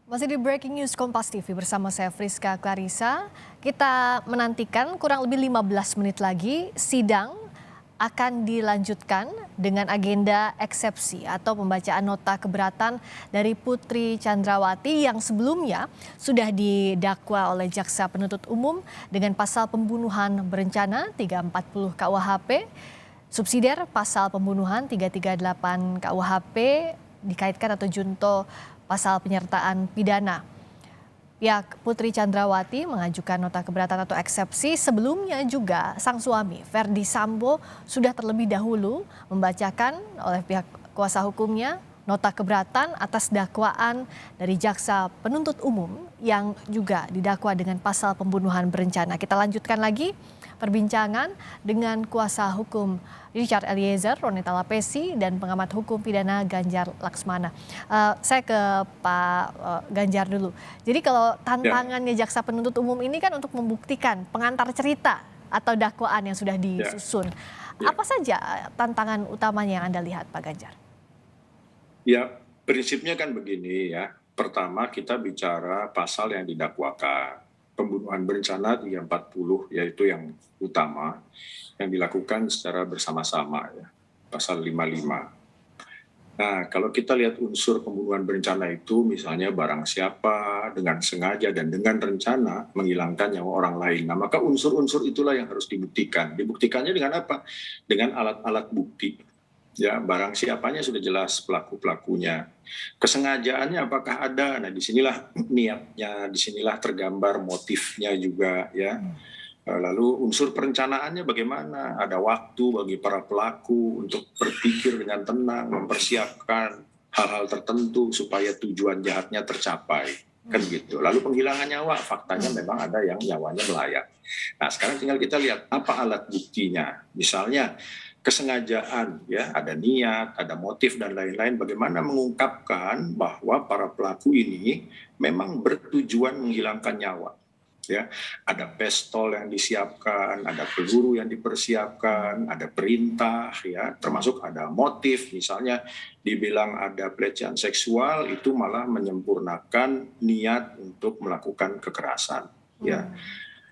Masih di Breaking News Kompas TV bersama saya Friska Clarissa. Kita menantikan kurang lebih 15 menit lagi sidang akan dilanjutkan dengan agenda eksepsi atau pembacaan nota keberatan dari Putri Chandrawati yang sebelumnya sudah didakwa oleh Jaksa Penuntut Umum dengan pasal pembunuhan berencana 340 KUHP, subsidiar pasal pembunuhan 338 KUHP dikaitkan atau junto pasal penyertaan pidana. Pihak Putri Chandrawati mengajukan nota keberatan atau eksepsi. Sebelumnya juga sang suami Verdi Sambo sudah terlebih dahulu membacakan oleh pihak kuasa hukumnya nota keberatan atas dakwaan dari Jaksa Penuntut Umum yang juga didakwa dengan pasal pembunuhan berencana. Kita lanjutkan lagi perbincangan dengan kuasa hukum Richard Eliezer, Ronita Lapesi, dan pengamat hukum pidana Ganjar Laksmana. Saya ke Pak Ganjar dulu. Jadi kalau tantangannya Jaksa Penuntut Umum ini kan untuk membuktikan pengantar cerita atau dakwaan yang sudah disusun. Apa saja tantangan utamanya yang Anda lihat, Pak Ganjar? Ya, prinsipnya kan begini ya. Pertama kita bicara pasal yang didakwakan. Pembunuhan berencana 340 yaitu yang utama yang dilakukan secara bersama-sama ya. Pasal 55. Nah, kalau kita lihat unsur pembunuhan berencana itu misalnya barang siapa dengan sengaja dan dengan rencana menghilangkan nyawa orang lain. Nah, maka unsur-unsur itulah yang harus dibuktikan. Dibuktikannya dengan apa? Dengan alat-alat bukti. Ya, barang siapanya sudah jelas pelaku-pelakunya. Kesengajaannya apakah ada? Nah, disinilah niatnya, disinilah tergambar motifnya juga ya. Lalu unsur perencanaannya bagaimana? Ada waktu bagi para pelaku untuk berpikir dengan tenang, mempersiapkan hal-hal tertentu supaya tujuan jahatnya tercapai. Kan gitu. Lalu penghilangan nyawa, faktanya memang ada yang nyawanya melayang. Nah, sekarang tinggal kita lihat apa alat buktinya. Misalnya kesengajaan, ya, ada niat, ada motif dan lain-lain. Bagaimana mengungkapkan bahwa para pelaku ini memang bertujuan menghilangkan nyawa. Ya, ada pistol yang disiapkan, ada peluru yang dipersiapkan, ada perintah, ya, termasuk ada motif. Misalnya dibilang ada pelecehan seksual, itu malah menyempurnakan niat untuk melakukan kekerasan. Ya,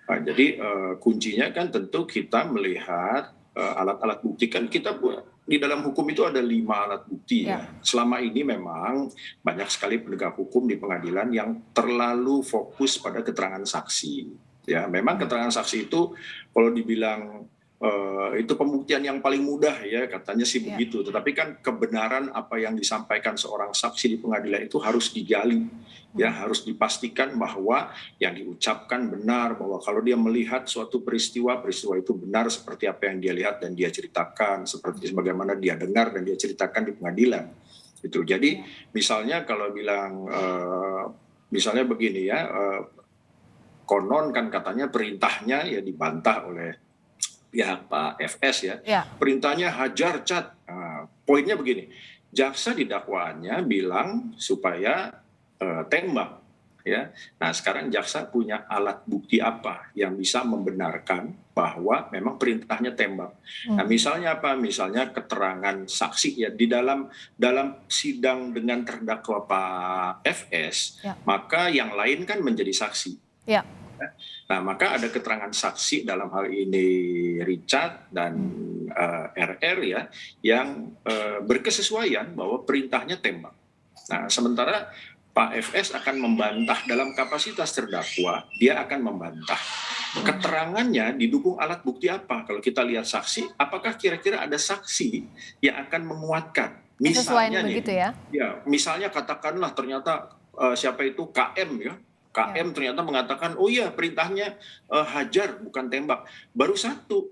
nah, jadi kuncinya kan tentu kita melihat alat-alat bukti. Kan kita di dalam hukum itu ada 5 alat bukti ya. Selama ini memang banyak sekali penegak hukum di pengadilan yang terlalu fokus pada keterangan saksi. Ya, memang keterangan saksi itu kalau dibilang itu pembuktian yang paling mudah ya, katanya sih begitu. Tetapi kan kebenaran apa yang disampaikan seorang saksi di pengadilan itu harus digali. Ya, harus dipastikan bahwa yang diucapkan benar, bahwa kalau dia melihat suatu peristiwa itu benar seperti apa yang dia lihat dan dia ceritakan, seperti sebagaimana dia dengar dan dia ceritakan di pengadilan. Itu. Jadi misalnya kalau bilang misalnya begini ya, konon kan katanya perintahnya ya dibantah oleh pihak Pak FS ya. Perintahnya hajar cat. Nah, poinnya begini, jaksa di dakwaannya bilang supaya tembak, ya. Nah, sekarang jaksa punya alat bukti apa yang bisa membenarkan bahwa memang perintahnya tembak. Nah, misalnya apa? Misalnya keterangan saksi ya di dalam sidang dengan terdakwa Pak FS, maka yang lain kan menjadi saksi. Nah, maka ada keterangan saksi dalam hal ini Richard dan RR ya yang berkesesuaian bahwa perintahnya tembak. Nah, sementara Pak FS akan membantah dalam kapasitas terdakwa, dia akan membantah. Keterangannya didukung alat bukti apa? Kalau kita lihat saksi, apakah kira-kira ada saksi yang akan menguatkan? Misalnya nih, ya, misalnya katakanlah ternyata siapa itu KM ya, KM ternyata mengatakan, oh iya perintahnya hajar bukan tembak. Baru satu,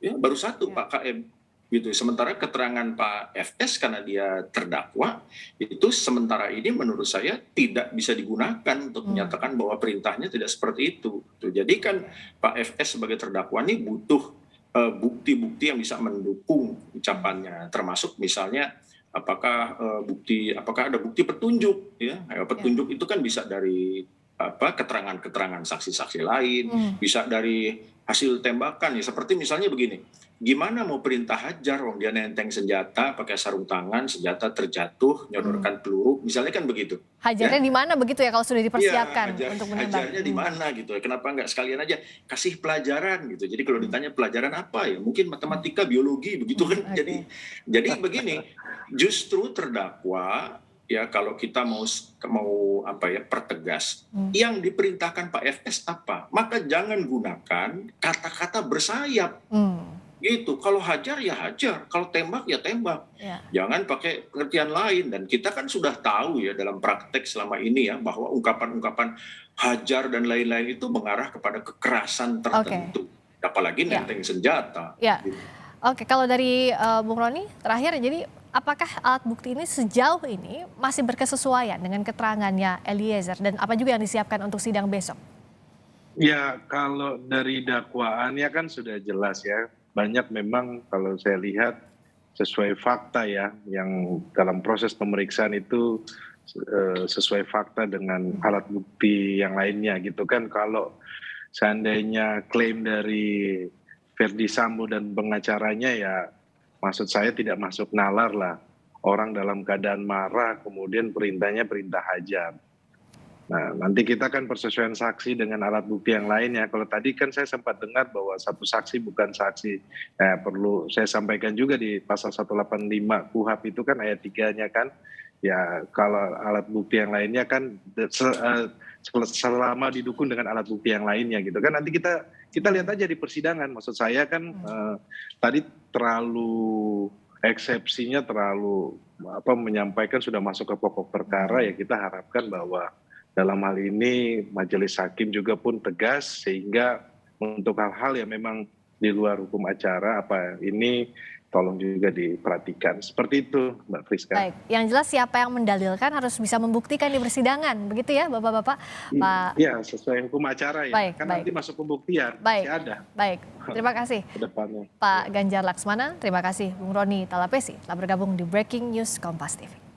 ya, baru satu Pak KM. Gitu. Sementara keterangan Pak FS karena dia terdakwa itu sementara ini menurut saya tidak bisa digunakan untuk menyatakan bahwa perintahnya tidak seperti itu. Jadi kan Pak FS sebagai terdakwa ini butuh bukti-bukti yang bisa mendukung ucapannya, termasuk misalnya apakah ada bukti petunjuk ya. Petunjuk itu kan bisa dari keterangan-keterangan saksi-saksi lain, bisa dari hasil tembakan ya. Seperti misalnya begini, gimana mau perintah hajar wong dia nenteng senjata, pakai sarung tangan, senjata terjatuh, nyodorkan peluru, misalnya kan begitu. Hajarnya Ya, di mana begitu ya kalau sudah iya, dipersiapkan untuk menembak? hajarnya di mana gitu. Kenapa nggak sekalian aja kasih pelajaran gitu. Jadi kalau ditanya pelajaran apa ya, mungkin matematika, biologi begitu kan. Oke. Jadi begini, justru terdakwa ya kalau kita mau apa ya pertegas, yang diperintahkan Pak FS apa, maka jangan gunakan kata-kata bersayap Hmm, gitu. Kalau hajar ya hajar, kalau tembak ya tembak. ya. Jangan pakai pengertian lain. Dan kita kan sudah tahu ya dalam praktek selama ini ya bahwa ungkapan-ungkapan hajar dan lain-lain itu mengarah kepada kekerasan Oke. tertentu. Apalagi Ya. nenteng senjata. Ya. Gitu. Oke, kalau dari Bung Roni terakhir, jadi apakah alat bukti ini sejauh ini masih berkesesuaian dengan keterangannya Eliezer dan apa juga yang disiapkan untuk sidang besok? Ya, kalau dari dakwaannya kan sudah jelas ya. Banyak memang kalau saya lihat sesuai fakta ya, yang dalam proses pemeriksaan itu sesuai fakta dengan alat bukti yang lainnya gitu kan. Kalau seandainya klaim dari Verdi Sambo dan pengacaranya ya, maksud saya tidak masuk nalar lah. Orang dalam keadaan marah kemudian perintahnya perintah hajar. Nah, nanti kita kan persesuaian saksi dengan alat bukti yang lainnya. Kalau tadi kan saya sempat dengar bahwa satu saksi bukan saksi. Perlu saya sampaikan juga di pasal 185 KUHP itu kan ayat 3-nya kan. Ya, kalau alat bukti yang lainnya kan selama didukung dengan alat bukti yang lainnya gitu kan. Nanti kita lihat aja di persidangan. Maksud saya kan tadi terlalu eksepsinya terlalu menyampaikan sudah masuk ke pokok perkara, ya kita harapkan bahwa dalam hal ini majelis hakim juga pun tegas sehingga untuk hal-hal yang memang di luar hukum acara ini tolong juga diperhatikan. Seperti itu Mbak Friska. Baik, yang jelas siapa yang mendalilkan harus bisa membuktikan di persidangan, begitu ya Bapak-Bapak? Pak. Iya, sesuai hukum acara ya. Baik, Kan baik. nanti masuk pembuktian, Baik, masih ada baik. Terima kasih ke depannya. Pak Ganjar Laksmana, terima kasih Bung Roni Talapesi telah bergabung di Breaking News Kompas TV.